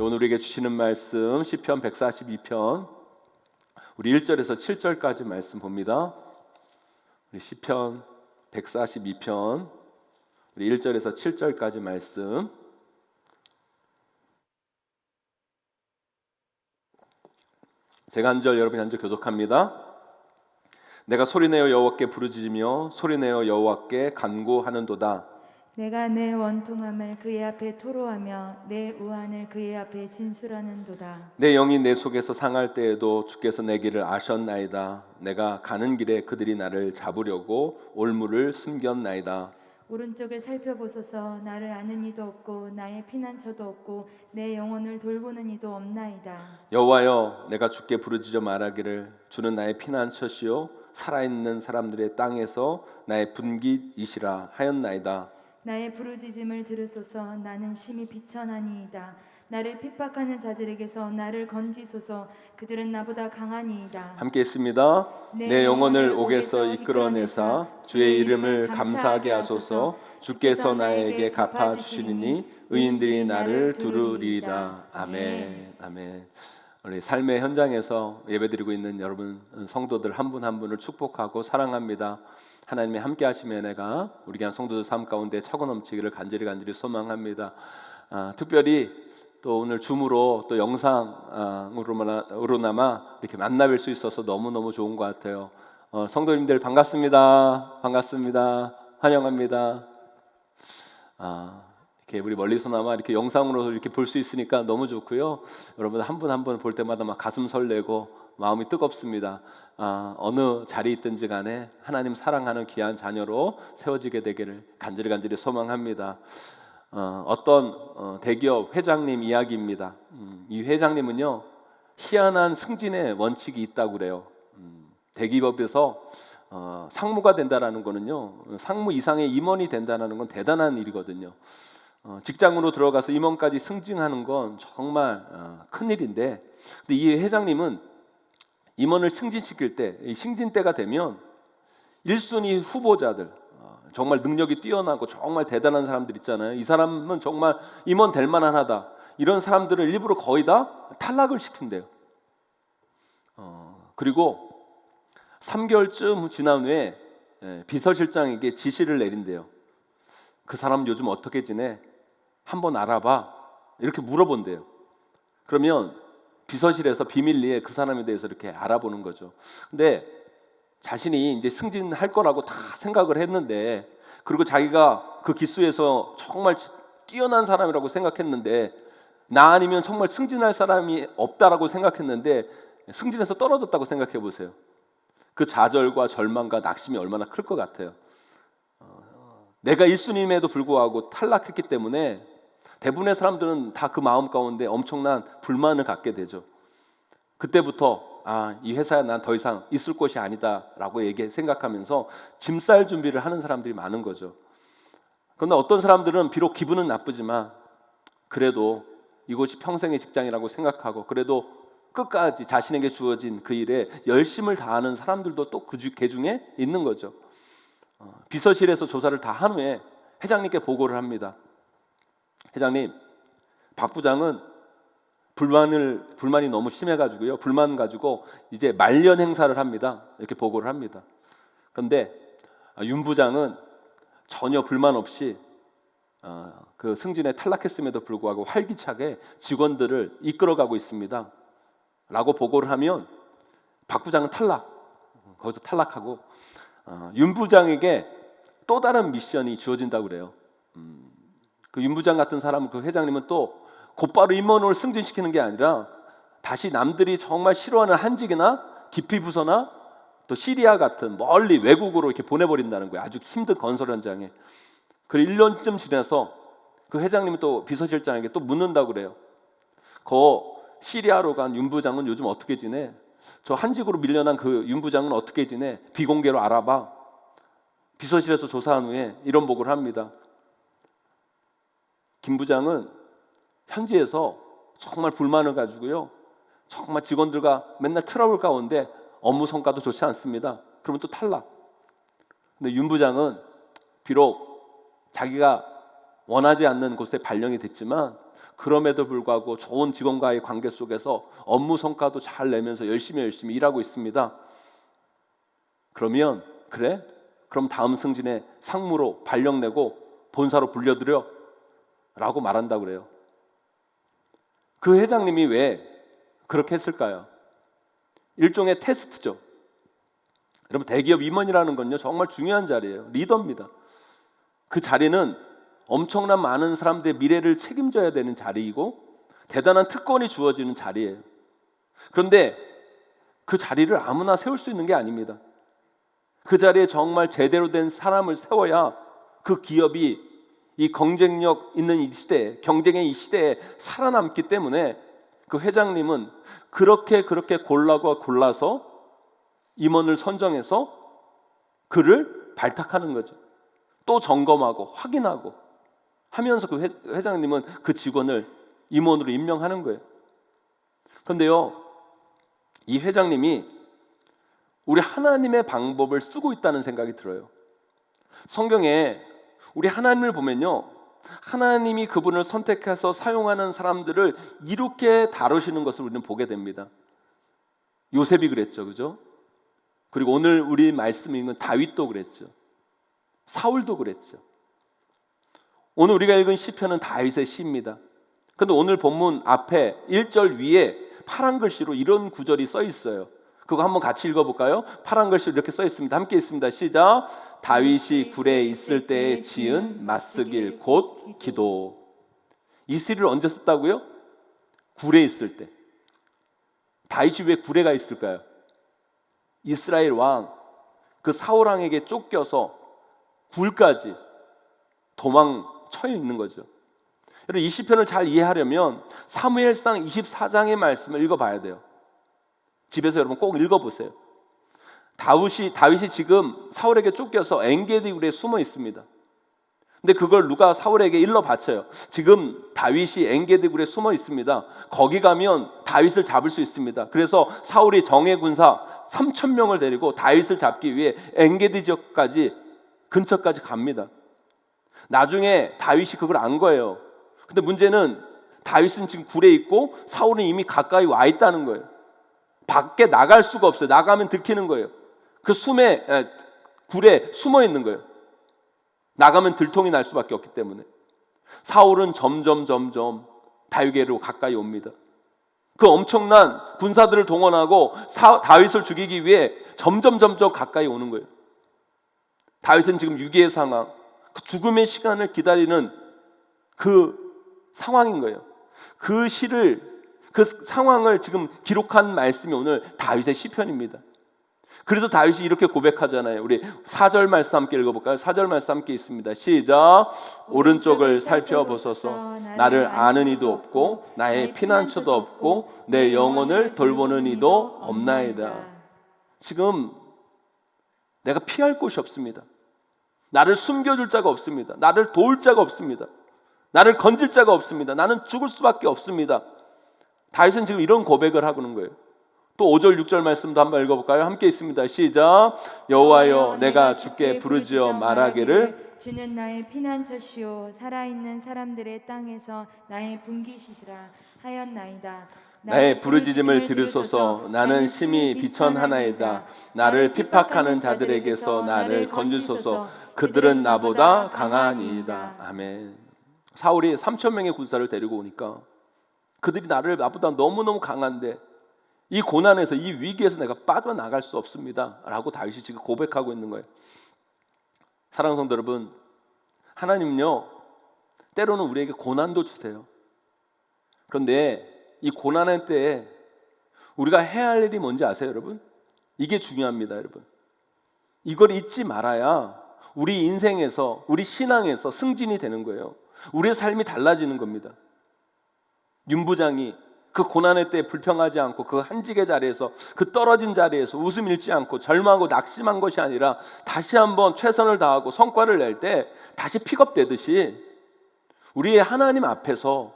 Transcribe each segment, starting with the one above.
오늘 우리에게 주시는 말씀 시편 142편 우리 1절에서 7절까지 말씀 봅니다. 우리 시편 142편 우리 1절에서 7절까지 말씀 제가 한 절 여러분이 한 절 교독합니다. 내가 소리내어 여호와께 부르짖으며 소리내어 여호와께 간구하는도다. 내가 내 원통함을 그의 앞에 토로하며 내 우한을 그의 앞에 진술하는도다. 내 영이 내 속에서 상할 때에도 주께서 내 길을 아셨나이다. 내가 가는 길에 그들이 나를 잡으려고 올무를 숨겼나이다. 오른쪽을 살펴보소서. 나를 아는 이도 없고 나의 피난처도 없고 내 영혼을 돌보는 이도 없나이다. 여호와여, 내가 주께 부르짖어 말하기를 주는 나의 피난처시요 살아있는 사람들의 땅에서 나의 분깃이시라 하였나이다. 나의 부르짖음을 들으소서. 나는 심히 비천하니이다. 나를 핍박하는 자들에게서 나를 건지소서. 그들은 나보다 강하니이다. 함께 했습니다. 내 영혼을 옥에서 이끌어내사 주의 이름을 감사하게 하소서. 주께서 나에게 갚아주시니 의인들이 나를 두루리이다. 아멘. 아멘. 우리 삶의 현장에서 예배드리고 있는 여러분 성도들 한 분 한 분을 축복하고 사랑합니다. 하나님이 함께 하시면 내가 우리 교회 성도들 삶 가운데 차고 넘치기를 간절히 소망합니다. 특별히 또 오늘 줌으로 또 영상으로나마 이렇게 만나뵐 수 있어서 너무너무 좋은 것 같아요. 성도님들 반갑습니다. 환영합니다. 이렇게 우리 멀리서나마 이렇게 영상으로 이렇게 볼 수 있으니까 너무 좋고요. 여러분 한 분 한 분 볼 때마다 막 가슴 설레고 마음이 뜨겁습니다. 어느 자리에 있든지 간에 하나님 사랑하는 귀한 자녀로 세워지게 되기를 간절히 소망합니다. 어떤 대기업 회장님 이야기입니다. 이 회장님은요 희한한 승진의 원칙이 있다고 그래요. 대기업에서 상무가 된다라는 거는요 상무 이상의 임원이 된다는 건 대단한 일이거든요. 직장으로 들어가서 임원까지 승진하는 건 정말 큰 일인데, 근데 이 회장님은 임원을 승진시킬 때, 이 승진 때가 되면 1순위 후보자들, 정말 능력이 뛰어나고 정말 대단한 사람들 있잖아요. 이 사람은 정말 임원 될 만하다. 이런 사람들을 일부러 거의 다 탈락을 시킨대요. 그리고 3개월쯤 지난 후에 비서실장에게 지시를 내린대요. 그 사람 요즘 어떻게 지내? 한번 알아봐. 이렇게 물어본대요. 그러면 비서실에서 비밀리에 그 사람에 대해서 이렇게 알아보는 거죠. 근데 자신이 이제 승진할 거라고 다 생각을 했는데, 그리고 자기가 그 기수에서 정말 뛰어난 사람이라고 생각했는데, 나 아니면 정말 승진할 사람이 없다라고 생각했는데 승진해서 떨어졌다고 생각해 보세요. 그 좌절과 절망과 낙심이 얼마나 클 것 같아요. 내가 1순위임에도 불구하고 탈락했기 때문에 대부분의 사람들은 다 그 마음 가운데 엄청난 불만을 갖게 되죠. 그때부터 이 회사에 난 더 이상 있을 곳이 아니다라고 생각하면서 짐 쌀 준비를 하는 사람들이 많은 거죠. 그런데 어떤 사람들은 비록 기분은 나쁘지만 그래도 이곳이 평생의 직장이라고 생각하고 그래도 끝까지 자신에게 주어진 그 일에 열심을 다하는 사람들도 또 그 중에 있는 거죠. 비서실에서 조사를 다 한 후에 회장님께 보고를 합니다. 회장님, 박 부장은 불만이 너무 심해가지고요. 불만 가지고 이제 말년 행사를 합니다. 이렇게 보고를 합니다. 그런데 윤 부장은 전혀 불만 없이 그 승진에 탈락했음에도 불구하고 활기차게 직원들을 이끌어가고 있습니다. 라고 보고를 하면 박 부장은 거기서 탈락하고 윤 부장에게 또 다른 미션이 주어진다고 그래요. 그 윤 부장 같은 사람은 그 회장님은 또 곧바로 임원을 승진시키는 게 아니라 다시 남들이 정말 싫어하는 한직이나 기피 부서나 또 시리아 같은 멀리 외국으로 이렇게 보내버린다는 거예요. 아주 힘든 건설 현장에. 그리고 1년쯤 지나서 그 회장님이 또 비서실장에게 또 묻는다고 그래요. 시리아로 간 윤 부장은 요즘 어떻게 지내? 저 한직으로 밀려난 그 윤 부장은 어떻게 지내? 비공개로 알아봐. 비서실에서 조사한 후에 이런 보고를 합니다. 김 부장은 현지에서 정말 불만을 가지고요. 정말 직원들과 맨날 트러블 가운데 업무 성과도 좋지 않습니다. 그러면 또 탈락. 근데 윤 부장은 비록 자기가 원하지 않는 곳에 발령이 됐지만 그럼에도 불구하고 좋은 직원과의 관계 속에서 업무 성과도 잘 내면서 열심히 일하고 있습니다. 그러면 그래? 그럼 다음 승진에 상무로 발령 내고 본사로 불려드려 라고 말한다고 그래요. 그 회장님이 왜 그렇게 했을까요? 일종의 테스트죠. 여러분, 대기업 임원이라는 건요 정말 중요한 자리예요. 리더입니다. 그 자리는 엄청난 많은 사람들의 미래를 책임져야 되는 자리이고 대단한 특권이 주어지는 자리예요. 그런데 그 자리를 아무나 세울 수 있는 게 아닙니다. 그 자리에 정말 제대로 된 사람을 세워야 그 기업이 이 경쟁력 있는 이 시대에, 경쟁의 이 시대에 살아남기 때문에 그 회장님은 그렇게 골라서 임원을 선정해서 그를 발탁하는 거죠. 또 점검하고 확인하고 하면서 그 회장님은 그 직원을 임원으로 임명하는 거예요. 그런데요, 이 회장님이 우리 하나님의 방법을 쓰고 있다는 생각이 들어요. 성경에 우리 하나님을 보면요, 하나님이 그분을 선택해서 사용하는 사람들을 이렇게 다루시는 것을 우리는 보게 됩니다. 요셉이 그랬죠, 그죠? 그리고 오늘 우리 말씀 읽은 다윗도 그랬죠. 사울도 그랬죠. 오늘 우리가 읽은 시편은 다윗의 시입니다. 그런데 오늘 본문 앞에 1절 위에 파란 글씨로 이런 구절이 써 있어요. 그거 한번 같이 읽어볼까요? 파란 글씨로 이렇게 써 있습니다. 함께 읽습니다. 시작. 다윗이 굴에 있을 때에 지은 맞쓰길 곧 기도. 이 시를 언제 썼다고요? 굴에 있을 때. 다윗이 왜 굴에 가 있을까요? 이스라엘 왕, 그 사울 왕에게 쫓겨서 굴까지 도망쳐 있는 거죠. 여러분, 이 시편을 잘 이해하려면 사무엘상 24장의 말씀을 읽어봐야 돼요. 집에서 여러분 꼭 읽어보세요. 다윗이 지금 사울에게 쫓겨서 엔게디 굴에 숨어 있습니다. 근데 그걸 누가 사울에게 일러 바쳐요. 지금 다윗이 엔게디 굴에 숨어 있습니다. 거기 가면 다윗을 잡을 수 있습니다. 그래서 사울이 정예 군사 3,000명을 데리고 다윗을 잡기 위해 엔게디 지역까지 근처까지 갑니다. 나중에 다윗이 그걸 안 거예요. 근데 문제는 다윗은 지금 굴에 있고 사울은 이미 가까이 와 있다는 거예요. 밖에 나갈 수가 없어요. 나가면 들키는 거예요. 그 굴에 숨어 있는 거예요. 나가면 들통이 날 수밖에 없기 때문에. 사울은 점점 다윗에게로 가까이 옵니다. 그 엄청난 군사들을 동원하고 다윗을 죽이기 위해 점점 가까이 오는 거예요. 다윗은 지금 위기의 상황, 그 죽음의 시간을 기다리는 그 상황인 거예요. 그 상황을 지금 기록한 말씀이 오늘 다윗의 시편입니다. 그래서 다윗이 이렇게 고백하잖아요. 우리 4절 말씀 함께 읽어볼까요? 4절 말씀 함께 있습니다. 시작. 오른쪽을 살펴보소서. 나를 아는 이도 없고 나의 피난처도 없고 내 영혼을 돌보는 이도 없나이다. 지금 내가 피할 곳이 없습니다. 나를 숨겨줄 자가 없습니다. 나를 도울 자가 없습니다. 나를 건질 자가 없습니다. 나는 죽을 수밖에 없습니다. 다윗은 지금 이런 고백을 하고는 거예요. 또 5절 6절 말씀도 한번 읽어볼까요? 함께 있습니다. 시작. 여호와여 내가 주께 부르짖어 말하기를 주는 나의 피난처시오 살아있는 사람들의 땅에서 나의 분깃이시라 하였나이다. 나의 부르짖음을 들으소서. 나는 심히 비천하나이다. 나를 핍박하는 자들에게서 나를 건지소서. 그들은 나보다 강하니이다. 아멘. 사울이 3,000명의 군사를 데리고 오니까 그들이 나보다 너무너무 강한데 이 고난에서, 이 위기에서 내가 빠져나갈 수 없습니다 라고 다윗이 지금 고백하고 있는 거예요. 사랑하는 성도 여러분, 하나님은요 때로는 우리에게 고난도 주세요. 그런데 이 고난의 때에 우리가 해야 할 일이 뭔지 아세요, 여러분? 이게 중요합니다, 여러분. 이걸 잊지 말아야 우리 인생에서, 우리 신앙에서 승진이 되는 거예요. 우리의 삶이 달라지는 겁니다. 윤 부장이 그 고난의 때에 불평하지 않고 그 한직의 자리에서, 그 떨어진 자리에서 웃음 잃지 않고 절망하고 낙심한 것이 아니라 다시 한번 최선을 다하고 성과를 낼 때 다시 픽업되듯이 우리의 하나님 앞에서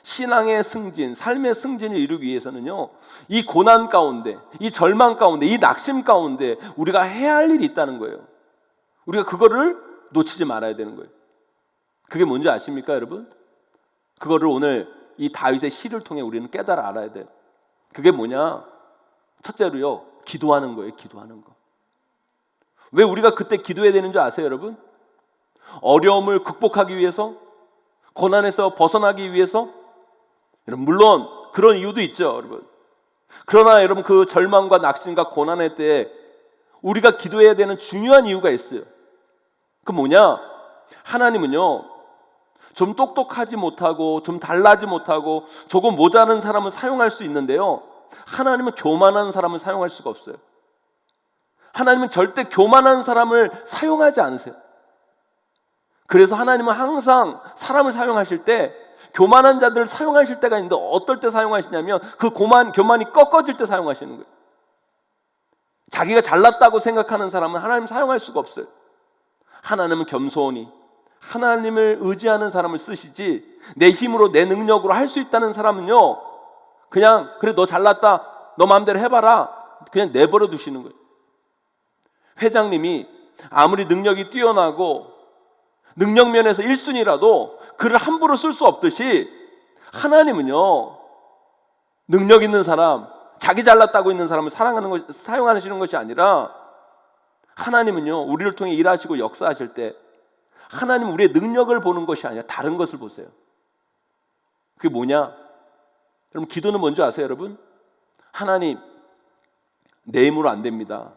신앙의 승진, 삶의 승진을 이루기 위해서는요, 이 고난 가운데, 이 절망 가운데, 이 낙심 가운데 우리가 해야 할 일이 있다는 거예요. 우리가 그거를 놓치지 말아야 되는 거예요. 그게 뭔지 아십니까, 여러분? 그거를 오늘 이 다윗의 시를 통해 우리는 깨달아 알아야 돼요. 그게 뭐냐? 첫째로요, 기도하는 거예요. 기도하는 거. 왜 우리가 그때 기도해야 되는 줄 아세요, 여러분? 어려움을 극복하기 위해서, 고난에서 벗어나기 위해서. 여러분, 물론 그런 이유도 있죠, 여러분. 그러나 여러분, 그 절망과 낙심과 고난의 때에 우리가 기도해야 되는 중요한 이유가 있어요. 그 뭐냐? 하나님은요, 좀 똑똑하지 못하고 좀 달라지 못하고 조금 모자란 사람을 사용할 수 있는데요, 하나님은 교만한 사람을 사용할 수가 없어요. 하나님은 절대 교만한 사람을 사용하지 않으세요. 그래서 하나님은 항상 사람을 사용하실 때 교만한 자들을 사용하실 때가 있는데, 어떨 때 사용하시냐면 그 교만이 꺾어질 때 사용하시는 거예요. 자기가 잘났다고 생각하는 사람은 하나님 사용할 수가 없어요. 하나님은 겸손히 하나님을 의지하는 사람을 쓰시지, 내 힘으로 내 능력으로 할 수 있다는 사람은요, 그냥 그래 너 잘났다, 너 마음대로 해봐라, 그냥 내버려 두시는 거예요. 회장님이 아무리 능력이 뛰어나고 능력 면에서 1순위라도 그를 함부로 쓸 수 없듯이, 하나님은요, 능력 있는 사람, 자기 잘났다고 있는 사람을 사용하시는 것이 아니라, 하나님은요, 우리를 통해 일하시고 역사하실 때 하나님 우리의 능력을 보는 것이 아니라 다른 것을 보세요. 그게 뭐냐? 여러분, 기도는 뭔지 아세요, 여러분? 하나님, 내 힘으로 안 됩니다.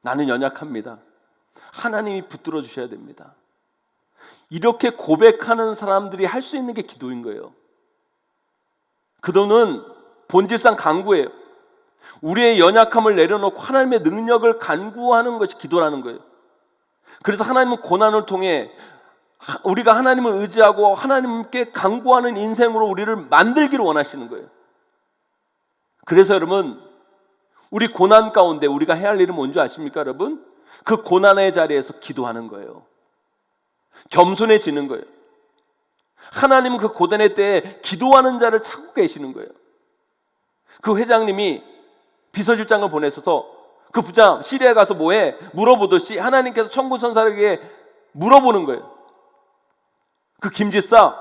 나는 연약합니다. 하나님이 붙들어 주셔야 됩니다. 이렇게 고백하는 사람들이 할 수 있는 게 기도인 거예요. 기도는 본질상 간구예요. 우리의 연약함을 내려놓고 하나님의 능력을 간구하는 것이 기도라는 거예요. 그래서 하나님은 고난을 통해 우리가 하나님을 의지하고 하나님께 간구하는 인생으로 우리를 만들기를 원하시는 거예요. 그래서 여러분, 우리 고난 가운데 우리가 해야 할 일은 뭔지 아십니까, 여러분? 그 고난의 자리에서 기도하는 거예요. 겸손해지는 거예요. 하나님은 그 고난의 때에 기도하는 자를 찾고 계시는 거예요. 그 회장님이 비서실장을 보내셔서 그 부장 시리아에 가서 뭐해? 물어보듯이 하나님께서 천군천사에게 물어보는 거예요. 그 김지사,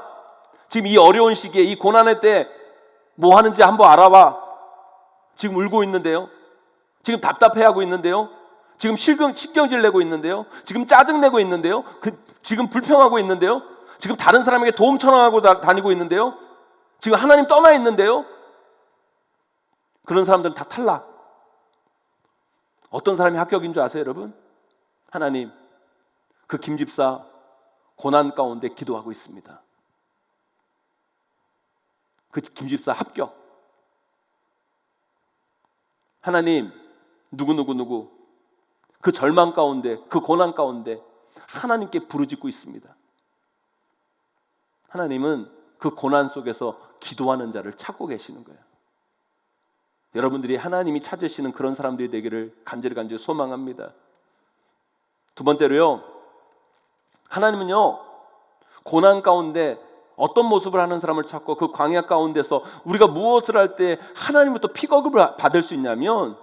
지금 이 어려운 시기에, 이 고난의 때 뭐 하는지 한번 알아봐. 지금 울고 있는데요, 지금 답답해하고 있는데요, 지금 신경질 내고 있는데요, 지금 짜증내고 있는데요, 지금 불평하고 있는데요, 지금 다른 사람에게 도움 청하고 다니고 있는데요, 지금 하나님 떠나 있는데요. 그런 사람들은 다 탈락. 어떤 사람이 합격인 줄 아세요, 여러분? 하나님, 그 김집사 고난 가운데 기도하고 있습니다. 그 김집사 합격. 하나님, 누구 그 절망 가운데, 그 고난 가운데 하나님께 부르짖고 있습니다. 하나님은 그 고난 속에서 기도하는 자를 찾고 계시는 거예요. 여러분들이 하나님이 찾으시는 그런 사람들이 되기를 간절히 소망합니다. 두 번째로요, 하나님은요, 고난 가운데 어떤 모습을 하는 사람을 찾고 그 광야 가운데서 우리가 무엇을 할 때 하나님부터 픽업을 받을 수 있냐면,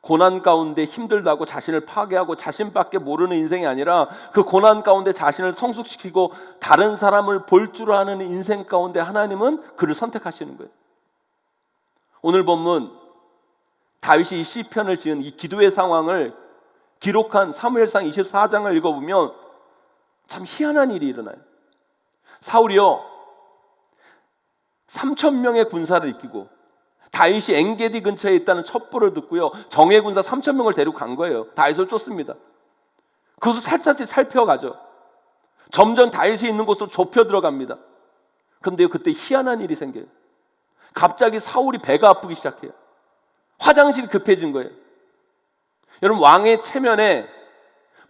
고난 가운데 힘들다고 자신을 파괴하고 자신밖에 모르는 인생이 아니라 그 고난 가운데 자신을 성숙시키고 다른 사람을 볼 줄 아는 인생 가운데 하나님은 그를 선택하시는 거예요. 오늘 본문 다윗이 이 시편을 지은 이 기도의 상황을 기록한 사무엘상 24장을 읽어보면 참 희한한 일이 일어나요. 사울이요, 3,000명의 군사를 이끌고 다윗이 엥게디 근처에 있다는 첩보를 듣고요, 정예 군사 3,000명을 데리고 간 거예요. 다윗을 쫓습니다. 그것을 살짝씩 살펴가죠. 점점 다윗이 있는 곳으로 좁혀 들어갑니다. 그런데 그때 희한한 일이 생겨요. 갑자기 사울이 배가 아프기 시작해요. 화장실이 급해진 거예요. 여러분, 왕의 체면에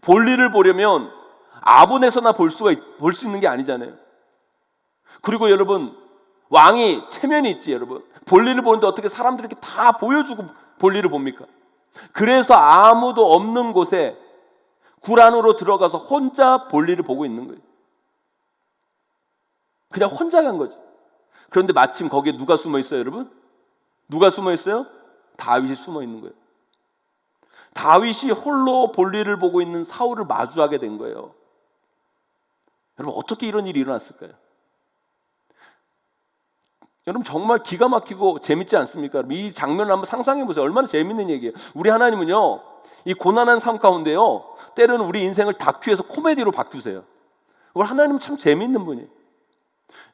볼일을 보려면 아본에서나 볼 수 있는 게 아니잖아요. 그리고 여러분, 왕이 체면이 있지, 여러분. 볼일을 보는데 어떻게 사람들이 이렇게 다 보여주고 볼일을 봅니까? 그래서 아무도 없는 곳에 굴 안으로 들어가서 혼자 볼일을 보고 있는 거예요. 그냥 혼자 간 거죠. 그런데 마침 거기에 누가 숨어 있어요, 여러분? 누가 숨어 있어요? 다윗이 숨어 있는 거예요. 다윗이 홀로 볼일을 보고 있는 사울을 마주하게 된 거예요. 여러분 어떻게 이런 일이 일어났을까요? 여러분 정말 기가 막히고 재밌지 않습니까? 이 장면을 한번 상상해 보세요. 얼마나 재밌는 얘기예요. 우리 하나님은요, 이 고난한 삶 가운데요, 때로는 우리 인생을 다큐에서 코미디로 바꾸세요. 우리 하나님은 참 재밌는 분이에요.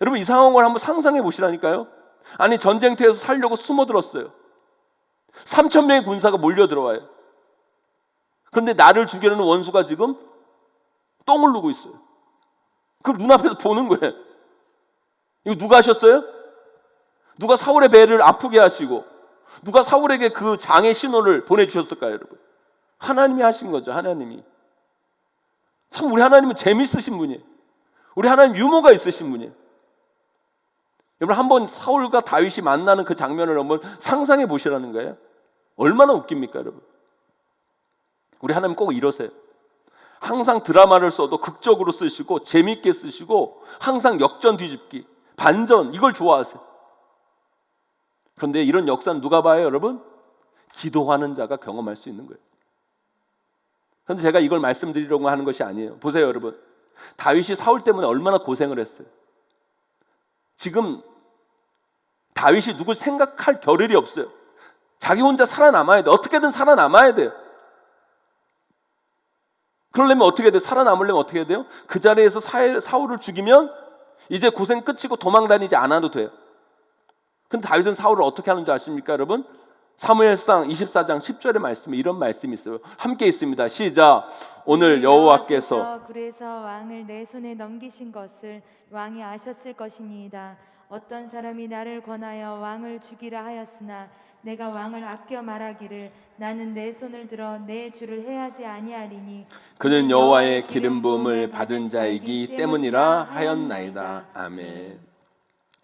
여러분 이 상황을 한번 상상해 보시라니까요. 아니 전쟁터에서 살려고 숨어들었어요. 3,000명의 군사가 몰려들어와요. 그런데 나를 죽이려는 원수가 지금 똥을 누고 있어요. 그걸 눈앞에서 보는 거예요. 이거 누가 하셨어요? 누가 사울의 배를 아프게 하시고 누가 사울에게 그 장의 신호를 보내주셨을까요, 여러분? 하나님이 하신 거죠. 하나님이. 참 우리 하나님은 재밌으신 분이에요. 우리 하나님 유머가 있으신 분이에요. 여러분 한번 사울과 다윗이 만나는 그 장면을 한번 상상해 보시라는 거예요. 얼마나 웃깁니까, 여러분? 우리 하나님 꼭 이러세요. 항상 드라마를 써도 극적으로 쓰시고 재밌게 쓰시고 항상 역전 뒤집기, 반전 이걸 좋아하세요. 그런데 이런 역사는 누가 봐요, 여러분? 기도하는 자가 경험할 수 있는 거예요. 그런데 제가 이걸 말씀드리려고 하는 것이 아니에요. 보세요, 여러분. 다윗이 사울 때문에 얼마나 고생을 했어요. 지금 다윗이 누굴 생각할 겨를이 없어요. 자기 혼자 살아남아야 돼. 어떻게든 살아남아야 돼요. 그러려면 어떻게 돼요? 살아남으려면 어떻게 해야 돼요? 그 자리에서 사울을 죽이면 이제 고생 끝이고 도망 다니지 않아도 돼요. 근데 다윗은 사울을 어떻게 하는 줄 아십니까, 여러분? 사무엘상 24장 10절의 말씀에 이런 말씀이 있어요. 함께 있습니다. 시작. 오늘 여호와께서 그래서 왕을 내 손에 넘기신 것을 왕이 아셨을 것이니이다. 어떤 사람이 나를 권하여 왕을 죽이라 하였으나 내가 왕을 아껴 말하기를 나는 내 손을 들어 내 주를 해하지 아니하리니 그는 여호와의 기름 부음을 받은 자이기 때문이라 하였나이다. 아멘.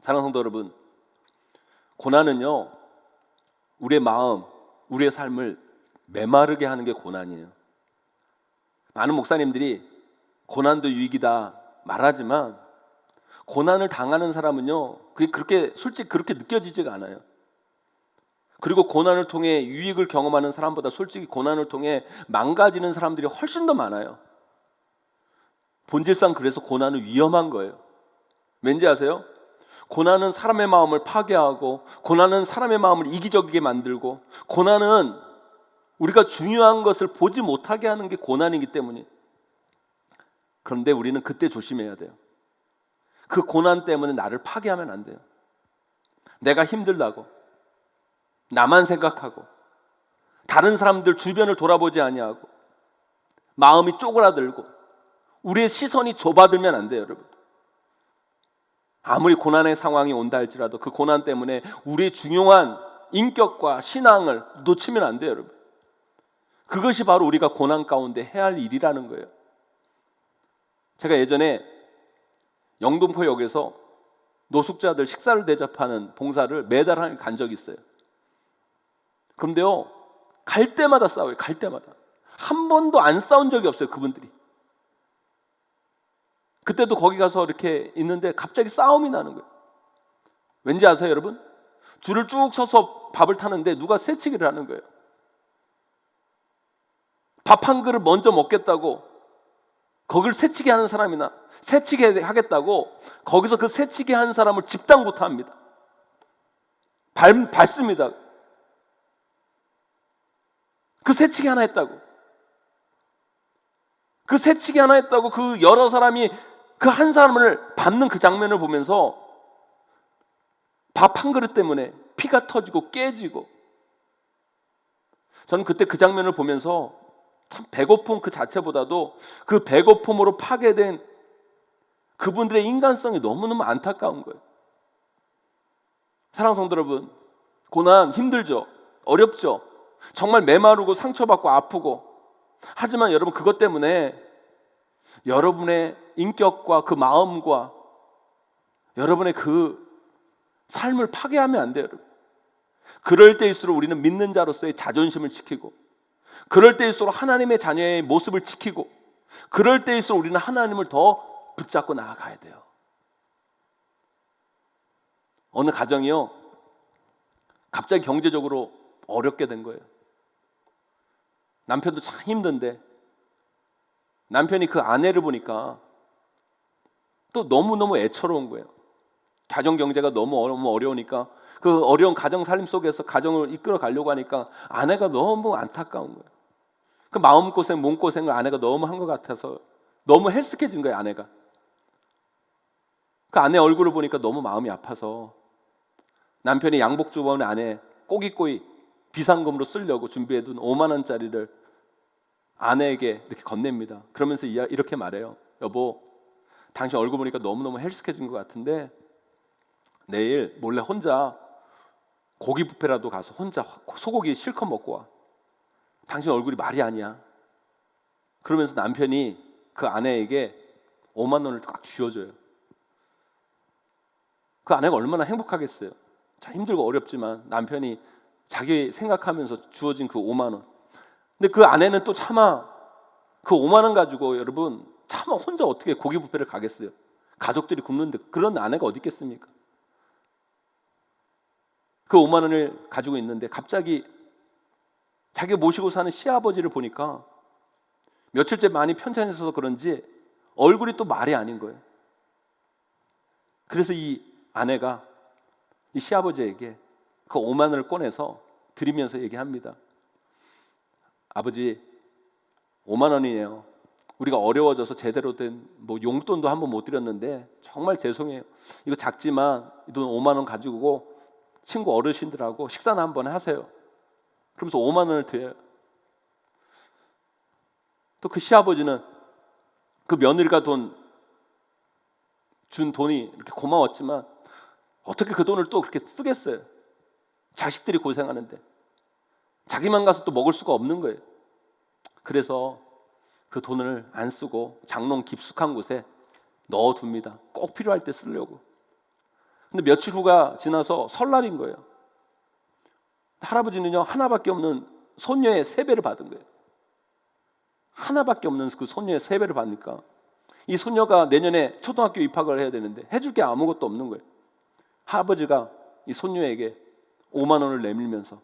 사랑하는 성도 여러분, 고난은요 우리의 마음, 우리의 삶을 메마르게 하는 게 고난이에요. 많은 목사님들이 고난도 유익이다 말하지만 고난을 당하는 사람은요 그게 그렇게 솔직히 그렇게 느껴지지가 않아요. 그리고 고난을 통해 유익을 경험하는 사람보다 솔직히 고난을 통해 망가지는 사람들이 훨씬 더 많아요. 본질상 그래서 고난은 위험한 거예요. 왠지 아세요? 고난은 사람의 마음을 파괴하고 고난은 사람의 마음을 이기적이게 만들고 고난은 우리가 중요한 것을 보지 못하게 하는 게 고난이기 때문에. 그런데 우리는 그때 조심해야 돼요. 그 고난 때문에 나를 파괴하면 안 돼요. 내가 힘들다고 나만 생각하고 다른 사람들 주변을 돌아보지 아니하고 마음이 쪼그라들고 우리의 시선이 좁아들면 안 돼요, 여러분. 아무리 고난의 상황이 온다 할지라도 그 고난 때문에 우리의 중요한 인격과 신앙을 놓치면 안 돼요, 여러분. 그것이 바로 우리가 고난 가운데 해야 할 일이라는 거예요. 제가 예전에 영등포역에서 노숙자들 식사를 대접하는 봉사를 매달 간 적이 있어요. 그런데요, 갈 때마다 싸워요. 갈 때마다. 한 번도 안 싸운 적이 없어요, 그분들이. 그때도 거기 가서 이렇게 있는데 갑자기 싸움이 나는 거예요. 왠지 아세요, 여러분? 줄을 쭉 서서 밥을 타는데 누가 새치기를 하는 거예요. 밥 한 그릇 먼저 먹겠다고 거기를 새치기 하는 사람이나 새치기 하겠다고 거기서 그 새치기 한 사람을 집단구타합니다. 밟습니다. 그 새치기 하나 했다고. 그 새치기 하나 했다고 그 여러 사람이 그 한 사람을 밟는 그 장면을 보면서 밥 한 그릇 때문에 피가 터지고 깨지고, 저는 그때 그 장면을 보면서 참 배고픔 그 자체보다도 그 배고픔으로 파괴된 그분들의 인간성이 너무너무 안타까운 거예요. 사랑하는 성도 여러분, 고난 힘들죠. 어렵죠. 정말 메마르고 상처받고 아프고. 하지만 여러분, 그것 때문에 여러분의 인격과 그 마음과 여러분의 그 삶을 파괴하면 안 돼요, 여러분. 그럴 때일수록 우리는 믿는 자로서의 자존심을 지키고, 그럴 때일수록 하나님의 자녀의 모습을 지키고, 그럴 때일수록 우리는 하나님을 더 붙잡고 나아가야 돼요. 어느 가정이요, 갑자기 경제적으로 어렵게 된 거예요. 남편도 참 힘든데 남편이 그 아내를 보니까 또 너무너무 애처로운 거예요. 가정 경제가 너무 어려우니까 그 어려운 가정 살림 속에서 가정을 이끌어 가려고 하니까 아내가 너무 안타까운 거예요. 그 마음고생, 몸고생을 아내가 너무 한 것 같아서 너무 헬스케진 거예요, 아내가. 그 아내 얼굴을 보니까 너무 마음이 아파서 남편이 양복주머니 안에 꼬깃꼬깃 비상금으로 쓰려고 준비해둔 5만 원짜리를 아내에게 이렇게 건넵니다. 그러면서 이렇게 말해요. 여보, 당신 얼굴 보니까 너무너무 헬스케진 것 같은데 내일 몰래 혼자 고기 뷔페라도 가서 혼자 소고기 실컷 먹고 와. 당신 얼굴이 말이 아니야. 그러면서 남편이 그 아내에게 5만 원을 꽉 쥐어줘요. 그 아내가 얼마나 행복하겠어요. 참 힘들고 어렵지만 남편이 자기 생각하면서 주어진 그 5만 원. 근데 그 아내는 또 차마 그 5만 원 가지고 여러분 차마 혼자 어떻게 고기 뷔페를 가겠어요. 가족들이 굶는데 그런 아내가 어디 있겠습니까? 그 5만 원을 가지고 있는데 갑자기 자기가 모시고 사는 시아버지를 보니까 며칠째 많이 편찮으셔서 그런지 얼굴이 또 말이 아닌 거예요. 그래서 이 아내가 이 시아버지에게 그 5만 원을 꺼내서 드리면서 얘기합니다. 아버지, 5만 원이에요. 우리가 어려워져서 제대로 된 뭐 용돈도 한번 못 드렸는데 정말 죄송해요. 이거 작지만 이 돈 5만 원 가지고 친구 어르신들하고 식사나 한번 하세요. 그러면서 5만 원을 드려요. 또 그 시아버지는 그 며느리가 준 돈이 이렇게 고마웠지만 어떻게 그 돈을 또 그렇게 쓰겠어요? 자식들이 고생하는데 자기만 가서 또 먹을 수가 없는 거예요. 그래서 그 돈을 안 쓰고 장롱 깊숙한 곳에 넣어둡니다. 꼭 필요할 때 쓰려고. 근데 며칠 후가 지나서 설날인 거예요. 할아버지는요, 하나밖에 없는 손녀의 세배를 받은 거예요. 하나밖에 없는 그 손녀의 세배를 받으니까 이 손녀가 내년에 초등학교 입학을 해야 되는데 해줄 게 아무것도 없는 거예요. 할아버지가 이 손녀에게 5만 원을 내밀면서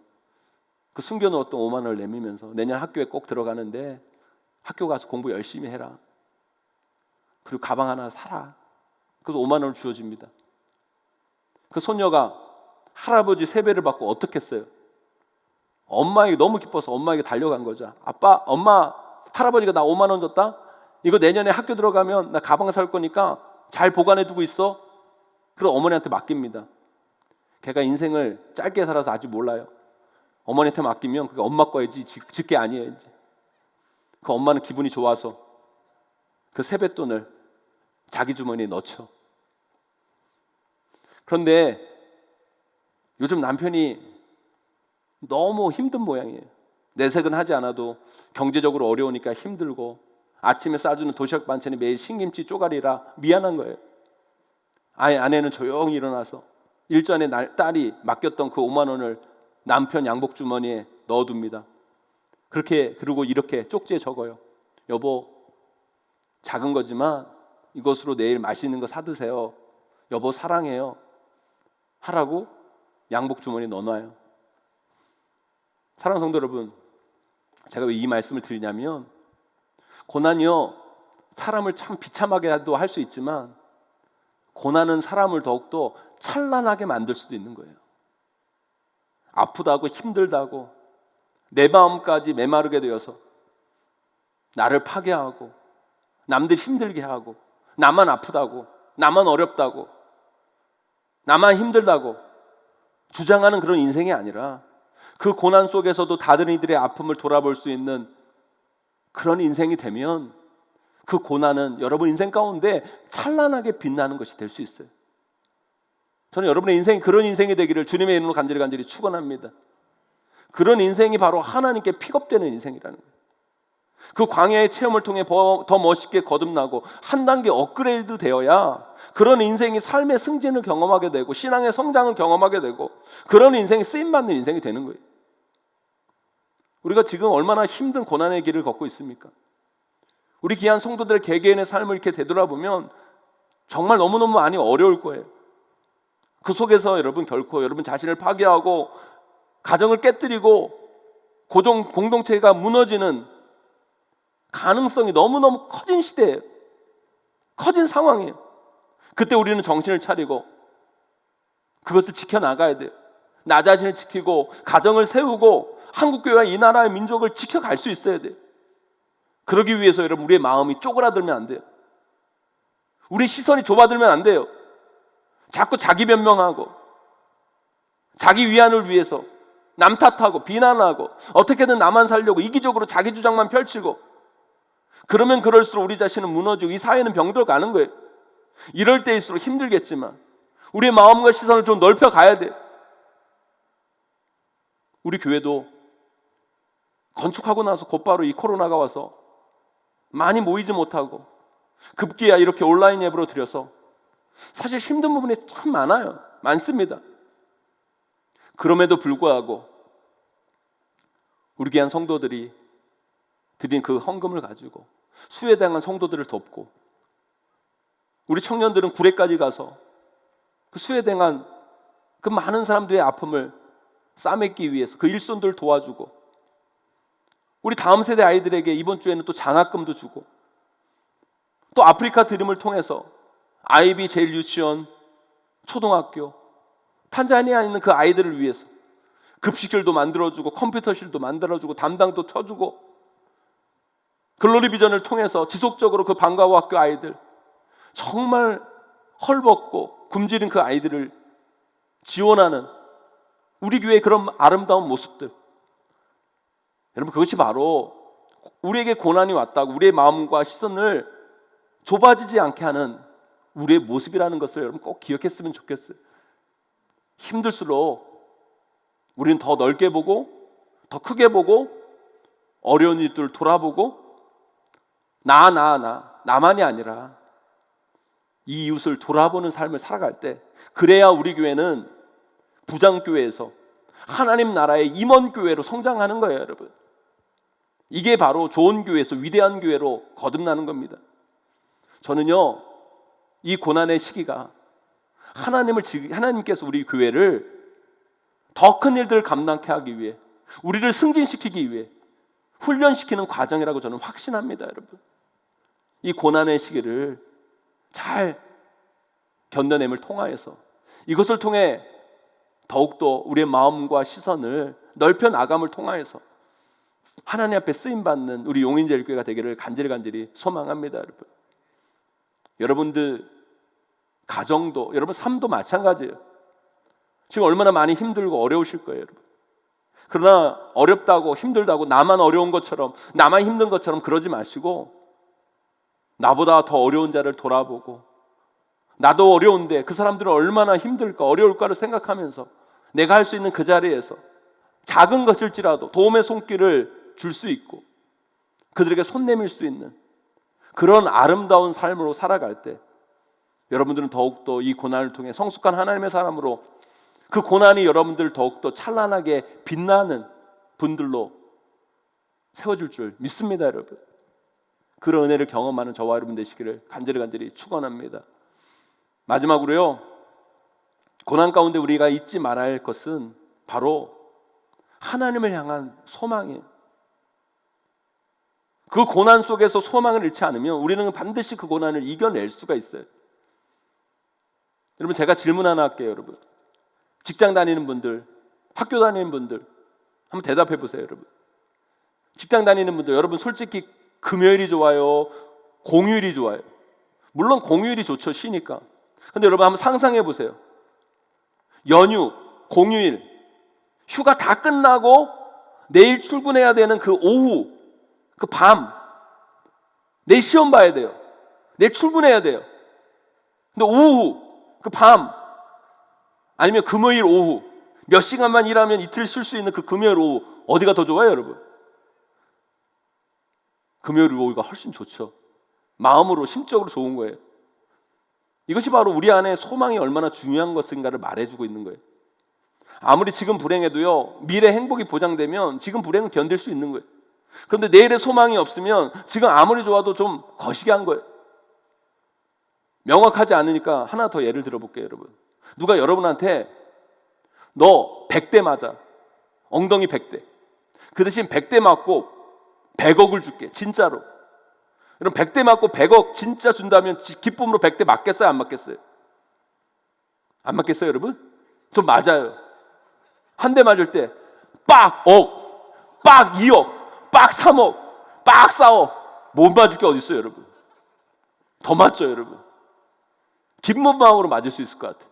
그 숨겨놓았던 5만 원을 내밀면서 내년 학교에 꼭 들어가는데 학교 가서 공부 열심히 해라. 그리고 가방 하나 사라. 그래서 5만 원을 주어집니다. 그 손녀가 할아버지 세배를 받고 어떻게 했어요? 엄마에게 너무 기뻐서 엄마에게 달려간 거죠. 아빠, 엄마, 할아버지가 나 5만 원 줬다? 이거 내년에 학교 들어가면 나 가방 살 거니까 잘 보관해 두고 있어. 그리고 어머니한테 맡깁니다. 걔가 인생을 짧게 살아서 아직 몰라요. 어머니한테 맡기면 그게 엄마 거이지 직계 아니에요. 이제. 그 엄마는 기분이 좋아서 그 세뱃돈을 자기 주머니에 넣죠. 그런데 요즘 남편이 너무 힘든 모양이에요. 내색은 하지 않아도 경제적으로 어려우니까 힘들고 아침에 싸주는 도시락 반찬이 매일 신김치 쪼가리라 미안한 거예요. 아내는 조용히 일어나서 일전에 딸이 맡겼던 그 5만 원을 남편 양복 주머니에 넣어둡니다. 그리고 이렇게 쪽지에 적어요. 여보, 작은 거지만 이것으로 내일 맛있는 거 사드세요. 여보 사랑해요. 하라고 양복 주머니에 넣어놔요. 사랑하는 성도 여러분, 제가 왜 이 말씀을 드리냐면 고난이요 사람을 참 비참하게도 할 수 있지만 고난은 사람을 더욱더 찬란하게 만들 수도 있는 거예요. 아프다고 힘들다고 내 마음까지 메마르게 되어서 나를 파괴하고 남들 힘들게 하고 나만 아프다고 나만 어렵다고 나만 힘들다고 주장하는 그런 인생이 아니라 그 고난 속에서도 다른 이들의 아픔을 돌아볼 수 있는 그런 인생이 되면 그 고난은 여러분 인생 가운데 찬란하게 빛나는 것이 될 수 있어요. 저는 여러분의 인생이 그런 인생이 되기를 주님의 이름으로 간절히 축원합니다. 그런 인생이 바로 하나님께 픽업되는 인생이라는 거예요. 그 광야의 체험을 통해 더 멋있게 거듭나고 한 단계 업그레이드 되어야 그런 인생이 삶의 승진을 경험하게 되고 신앙의 성장을 경험하게 되고 그런 인생이 쓰임받는 인생이 되는 거예요. 우리가 지금 얼마나 힘든 고난의 길을 걷고 있습니까? 우리 귀한 성도들의 개개인의 삶을 이렇게 되돌아보면 정말 너무너무 많이 어려울 거예요. 그 속에서 여러분 결코 여러분 자신을 파괴하고 가정을 깨뜨리고 공동체가 무너지는 가능성이 너무너무 커진 시대예요. 커진 상황이에요. 그때 우리는 정신을 차리고 그것을 지켜나가야 돼요. 나 자신을 지키고 가정을 세우고 한국교회와 이 나라의 민족을 지켜갈 수 있어야 돼요. 그러기 위해서 여러분, 우리의 마음이 쪼그라들면 안 돼요. 우리 시선이 좁아들면 안 돼요. 자꾸 자기 변명하고 자기 위안을 위해서 남 탓하고 비난하고 어떻게든 나만 살려고 이기적으로 자기 주장만 펼치고, 그러면 그럴수록 우리 자신은 무너지고 이 사회는 병들어 가는 거예요. 이럴 때일수록 힘들겠지만 우리의 마음과 시선을 좀 넓혀 가야 돼요. 우리 교회도 건축하고 나서 곧바로 이 코로나가 와서 많이 모이지 못하고 급기야 이렇게 온라인 앱으로 드려서 사실 힘든 부분이 참 많습니다. 그럼에도 불구하고 우리 귀한 성도들이 드린 그 헌금을 가지고 수혜당한 성도들을 돕고, 우리 청년들은 구례까지 가서 그 수혜당한 그 많은 사람들의 아픔을 싸맺기 위해서 그 일손들을 도와주고, 우리 다음 세대 아이들에게 이번 주에는 또 장학금도 주고, 또 아프리카 드림을 통해서 아이비 제일 유치원, 초등학교, 탄자니아에 있는 그 아이들을 위해서 급식실도 만들어주고 컴퓨터실도 만들어주고 담당도 켜주고, 글로리 비전을 통해서 지속적으로 그 방과후 학교 아이들, 정말 헐벗고 굶주린 그 아이들을 지원하는 우리 교회의 그런 아름다운 모습들, 여러분, 그것이 바로 우리에게 고난이 왔다고 우리의 마음과 시선을 좁아지지 않게 하는 우리의 모습이라는 것을 여러분 꼭 기억했으면 좋겠어요. 힘들수록 우리는 더 넓게 보고 더 크게 보고 어려운 일들을 돌아보고 나만이 아니라 이 이웃을 돌아보는 삶을 살아갈 때, 그래야 우리 교회는 부장교회에서 하나님 나라의 임원교회로 성장하는 거예요, 여러분. 이게 바로 좋은 교회에서 위대한 교회로 거듭나는 겁니다. 저는요, 이 고난의 시기가 하나님께서 우리 교회를 더 큰 일들을 감당케 하기 위해, 우리를 승진시키기 위해 훈련시키는 과정이라고 저는 확신합니다, 여러분. 이 고난의 시기를 잘 견뎌냄을 통하여서, 이것을 통해 더욱더 우리의 마음과 시선을 넓혀 나감을 통하여서 하나님 앞에 쓰임받는 우리 용인제일교회가 되기를 간절히 소망합니다, 여러분. 여러분들 가정도, 여러분 삶도 마찬가지예요. 지금 얼마나 많이 힘들고 어려우실 거예요, 여러분. 그러나 어렵다고 힘들다고 나만 어려운 것처럼, 나만 힘든 것처럼 그러지 마시고, 나보다 더 어려운 자를 돌아보고, 나도 어려운데 그 사람들은 얼마나 힘들까 어려울까를 생각하면서 내가 할 수 있는 그 자리에서 작은 것일지라도 도움의 손길을 줄 수 있고 그들에게 손 내밀 수 있는 그런 아름다운 삶으로 살아갈 때, 여러분들은 더욱더 이 고난을 통해 성숙한 하나님의 사람으로, 그 고난이 여러분들을 더욱더 찬란하게 빛나는 분들로 세워줄 줄 믿습니다, 여러분. 그런 은혜를 경험하는 저와 여러분 되시기를 간절히 축원합니다. 마지막으로요, 고난 가운데 우리가 잊지 말아야 할 것은 바로 하나님을 향한 소망이에요. 그 고난 속에서 소망을 잃지 않으면 우리는 반드시 그 고난을 이겨낼 수가 있어요. 여러분, 제가 질문 하나 할게요, 여러분. 직장 다니는 분들, 학교 다니는 분들 한번 대답해 보세요, 여러분. 직장 다니는 분들, 여러분 솔직히 금요일이 좋아요? 공휴일이 좋아요? 물론 공휴일이 좋죠, 쉬니까. 근데 여러분 한번 상상해 보세요. 연휴, 공휴일, 휴가 다 끝나고 내일 출근해야 되는 그 오후, 그 밤, 내일 시험 봐야 돼요. 내일 출근해야 돼요. 근데 오후, 그 밤, 아니면 금요일 오후, 몇 시간만 일하면 이틀 쉴 수 있는 그 금요일 오후, 어디가 더 좋아요, 여러분? 금요일 오후가 훨씬 좋죠. 마음으로, 심적으로 좋은 거예요. 이것이 바로 우리 안에 소망이 얼마나 중요한 것인가를 말해주고 있는 거예요. 아무리 지금 불행해도요, 미래 행복이 보장되면 지금 불행은 견딜 수 있는 거예요. 그런데 내일의 소망이 없으면 지금 아무리 좋아도 좀 거시기한 거예요. 명확하지 않으니까 하나 더 예를 들어볼게요, 여러분. 누가 여러분한테 너 100대 맞아, 엉덩이 100대, 그 대신 100대 맞고 100억을 줄게, 진짜로. 여러분 100대 맞고 100억 진짜 준다면 기쁨으로 100대 맞겠어요? 안 맞겠어요? 안 맞겠어요 여러분? 좀 맞아요. 한 대 맞을 때 빡 억, 빡 2억, 빡 3억, 빡 4억 못 맞을 게 어디 있어요 여러분? 더 맞죠 여러분? 기쁜 마음으로 맞을 수 있을 것 같아요.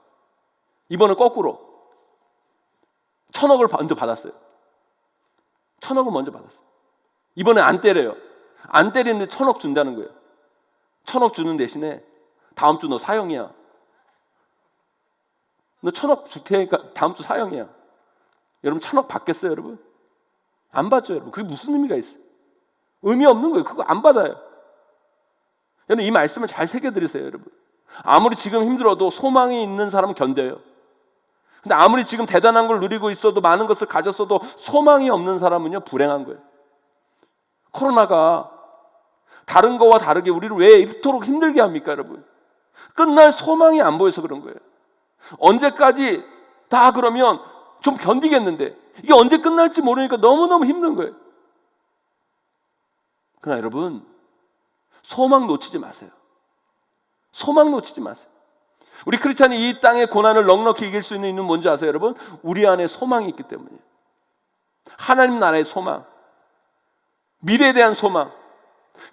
이번은 거꾸로 1000억을 먼저 받았어요. 1000억을 먼저 받았어요. 이번에 안 때려요. 안 때리는데 1000억 준다는 거예요. 1000억 주는 대신에 다음 주 너 사형이야. 너 1000억 줄 테니까 다음 주 사형이야. 여러분 1000억 받겠어요 여러분? 안 받죠 여러분. 그게 무슨 의미가 있어요? 의미 없는 거예요. 그거 안 받아요. 여러분 이 말씀을 잘 새겨드리세요 여러분. 아무리 지금 힘들어도 소망이 있는 사람은 견뎌요. 근데 아무리 지금 대단한 걸 누리고 있어도 많은 것을 가졌어도 소망이 없는 사람은요 불행한 거예요. 코로나가 다른 거와 다르게 우리를 왜 이토록 힘들게 합니까 여러분? 끝날 소망이 안 보여서 그런 거예요. 언제까지 다 그러면 좀 견디겠는데 이게 언제 끝날지 모르니까 너무너무 힘든 거예요. 그러나 여러분 소망 놓치지 마세요. 소망 놓치지 마세요. 우리 크리스찬이 이 땅의 고난을 넉넉히 이길 수 있는 이유는 뭔지 아세요 여러분? 우리 안에 소망이 있기 때문이에요. 하나님 나라의 소망, 미래에 대한 소망,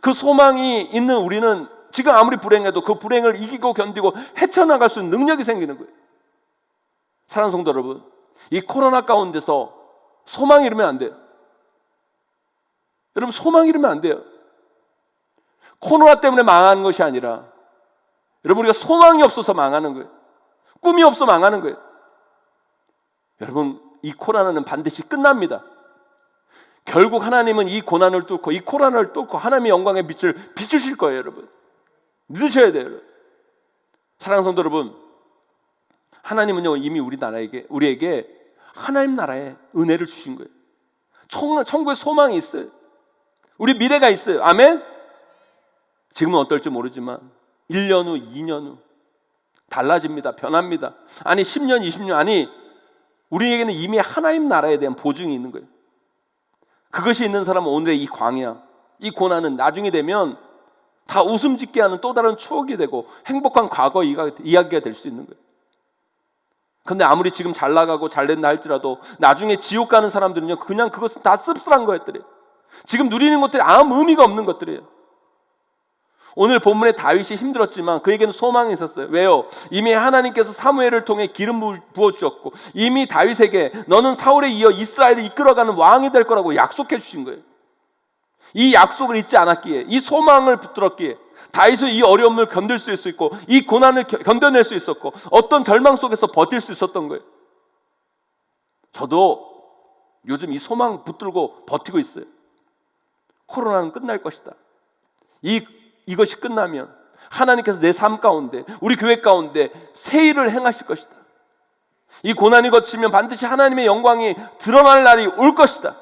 그 소망이 있는 우리는 지금 아무리 불행해도 그 불행을 이기고 견디고 헤쳐나갈 수 있는 능력이 생기는 거예요. 사랑하는 성도 여러분, 이 코로나 가운데서 소망이 이러면 안 돼요. 여러분 소망이 이러면 안 돼요. 코로나 때문에 망하는 것이 아니라 여러분 우리가 소망이 없어서 망하는 거예요. 꿈이 없어 망하는 거예요. 여러분 이 코로나는 반드시 끝납니다. 결국 하나님은 이 고난을 뚫고 이 코로나를 뚫고 하나님의 영광의 빛을 비추실 거예요 여러분. 믿으셔야 돼요 여러분. 사랑하는 성도 여러분, 하나님은요 이미 우리에게 하나님 나라의 은혜를 주신 거예요. 천국의 소망이 있어요. 우리 미래가 있어요. 아멘? 지금은 어떨지 모르지만 1년 후, 2년 후 달라집니다. 변합니다. 아니 10년, 20년 아니 우리에게는 이미 하나님 나라에 대한 보증이 있는 거예요. 그것이 있는 사람은 오늘의 이 광야, 이 고난은 나중에 되면 다 웃음 짓게 하는 또 다른 추억이 되고 행복한 과거 이야기가 될 수 있는 거예요. 근데 아무리 지금 잘 나가고 잘 된다 할지라도 나중에 지옥 가는 사람들은요 그냥 그것은 다 씁쓸한 것들이에요. 지금 누리는 것들이 아무 의미가 없는 것들이에요. 오늘 본문에 다윗이 힘들었지만 그에게는 소망이 있었어요. 왜요? 이미 하나님께서 사무엘을 통해 기름 부어주셨고 이미 다윗에게 너는 사울에 이어 이스라엘을 이끌어가는 왕이 될 거라고 약속해 주신 거예요. 이 약속을 잊지 않았기에, 이 소망을 붙들었기에 다윗은 이 어려움을 견딜 수 있고 이 고난을 견뎌낼 수 있었고 어떤 절망 속에서 버틸 수 있었던 거예요. 저도 요즘 이 소망 붙들고 버티고 있어요. 코로나는 끝날 것이다. 이것이 끝나면 하나님께서 내 삶 가운데 우리 교회 가운데 새 일을 행하실 것이다. 이 고난이 거치면 반드시 하나님의 영광이 드러날 날이 올 것이다.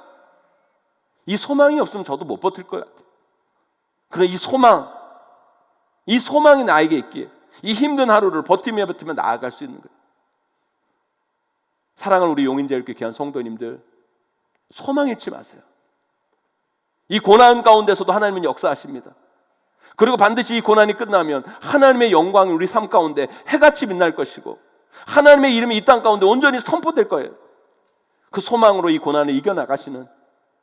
이 소망이 없으면 저도 못 버틸 것 같아요. 그러나 이 소망이 나에게 있기에 이 힘든 하루를 버티며 나아갈 수 있는 거예요. 사랑하는 우리 용인제일교회 귀한 성도님들, 소망 잃지 마세요. 이 고난 가운데서도 하나님은 역사하십니다. 그리고 반드시 이 고난이 끝나면 하나님의 영광이 우리 삶 가운데 해같이 빛날 것이고 하나님의 이름이 이 땅 가운데 온전히 선포될 거예요. 그 소망으로 이 고난을 이겨나가시는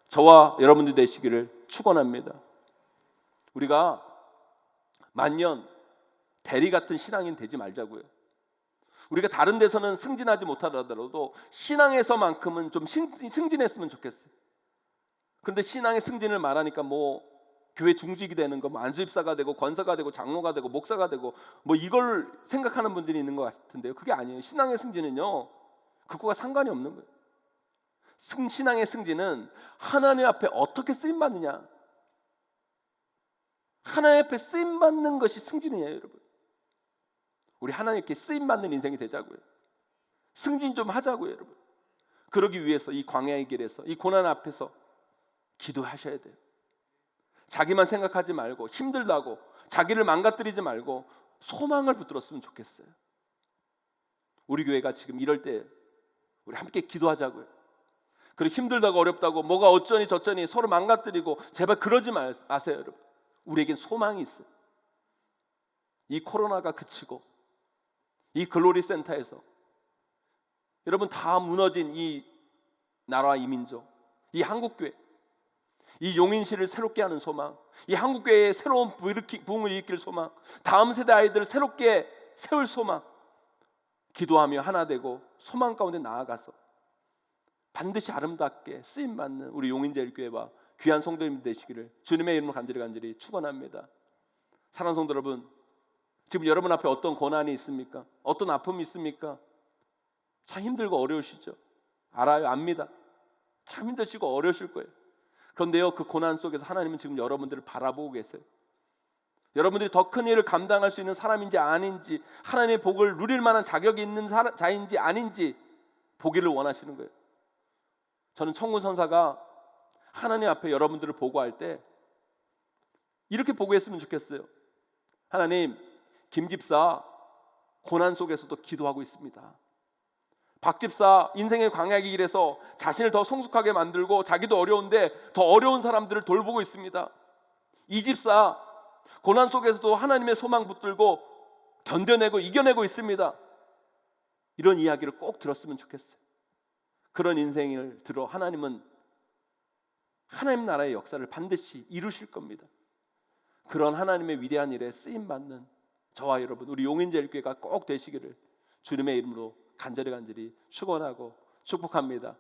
저와 여러분들 되시기를 축원합니다. 우리가 만년 대리 같은 신앙인 되지 말자고요. 우리가 다른 데서는 승진하지 못하더라도 신앙에서만큼은 좀 승진했으면 좋겠어요. 그런데 신앙의 승진을 말하니까 교회 중직이 되는 거, 안수집사가 되고 권사가 되고 장로가 되고 목사가 되고 이걸 생각하는 분들이 있는 것 같은데요. 그게 아니에요. 신앙의 승진은요 그거가 상관이 없는 거예요. 신앙의 승진은 하나님 앞에 어떻게 쓰임받느냐, 하나님 앞에 쓰임받는 것이 승진이에요. 여러분 우리 하나님께 쓰임받는 인생이 되자고요. 승진 좀 하자고요. 여러분 그러기 위해서 이 광야의 길에서 이 고난 앞에서 기도하셔야 돼요. 자기만 생각하지 말고 힘들다고 자기를 망가뜨리지 말고 소망을 붙들었으면 좋겠어요. 우리 교회가 지금 이럴 때 우리 함께 기도하자고요. 그리고 힘들다고 어렵다고 뭐가 어쩌니 저쩌니 서로 망가뜨리고 제발 그러지 마세요. 여러분 우리에겐 소망이 있어요. 이 코로나가 그치고 이 글로리 센터에서 여러분 다 무너진 이 나라, 이 민족, 이 한국교회, 이 용인시를 새롭게 하는 소망, 이 한국교회의 새로운 부흥을 일으킬 소망, 다음 세대 아이들을 새롭게 세울 소망, 기도하며 하나 되고 소망 가운데 나아가서 반드시 아름답게 쓰임받는 우리 용인제일교회와 귀한 성도님 되시기를 주님의 이름으로 간절히 축원합니다. 사랑하는 성도 여러분, 지금 여러분 앞에 어떤 고난이 있습니까? 어떤 아픔이 있습니까? 참 힘들고 어려우시죠? 알아요, 압니다. 참 힘드시고 어려우실 거예요. 그런데요, 그 고난 속에서 하나님은 지금 여러분들을 바라보고 계세요. 여러분들이 더 큰 일을 감당할 수 있는 사람인지 아닌지, 하나님의 복을 누릴 만한 자격이 있는 자인지 아닌지 보기를 원하시는 거예요. 저는 청군 선사가 하나님 앞에 여러분들을 보고할 때 이렇게 보고했으면 좋겠어요. 하나님, 김 집사 고난 속에서도 기도하고 있습니다. 박 집사 인생의 광야의 길에서 자신을 더 성숙하게 만들고 자기도 어려운데 더 어려운 사람들을 돌보고 있습니다. 이 집사 고난 속에서도 하나님의 소망 붙들고 견뎌내고 이겨내고 있습니다. 이런 이야기를 꼭 들었으면 좋겠어요. 그런 인생을 들어 하나님은 하나님 나라의 역사를 반드시 이루실 겁니다. 그런 하나님의 위대한 일에 쓰임받는 저와 여러분, 우리 용인제일교회가 꼭 되시기를 주님의 이름으로 간절히 축원하고 축복합니다.